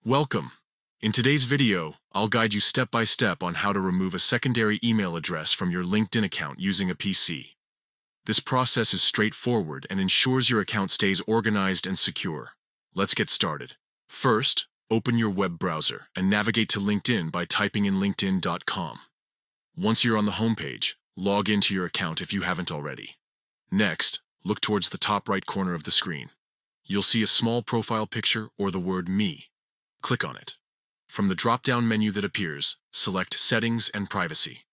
Welcome. In today's video, I'll guide you step by step on how to remove a secondary email address from your LinkedIn account using a PC. This process is straightforward and ensures your account stays organized and secure. Let's get started. First, open your web browser and navigate to LinkedIn by typing in linkedin.com. Once you're on the homepage, log into your account if you haven't already. Next, look towards the top right corner of the screen. You'll see a small profile picture or the word Me. Click on it. From the drop-down menu that appears, select Settings and Privacy.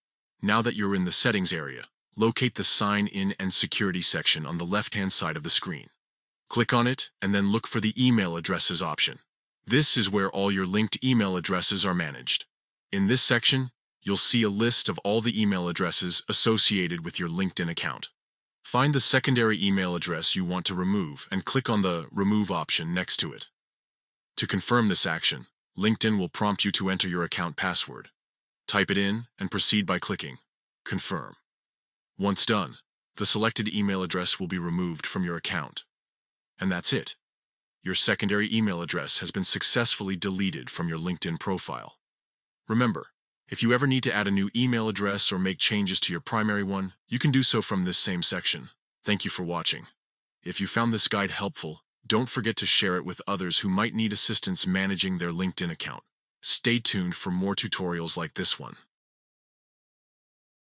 Now that you're in the Settings area, locate the Sign In and Security section on the left-hand side of the screen. Click on it and then look for the Email Addresses option. This is where all your linked email addresses are managed. In this section, you'll see a list of all the email addresses associated with your LinkedIn account. Find the secondary email address you want to remove and click on the Remove option next to it. To confirm this action, LinkedIn will prompt you to enter your account password. Type it in and proceed by clicking Confirm. Once done, the selected email address will be removed from your account. And that's it. Your secondary email address has been successfully deleted from your LinkedIn profile. Remember, if you ever need to add a new email address or make changes to your primary one, you can do so from this same section. Thank you for watching. If you found this guide helpful, don't forget to share it with others who might need assistance managing their LinkedIn account. Stay tuned for more tutorials like this one.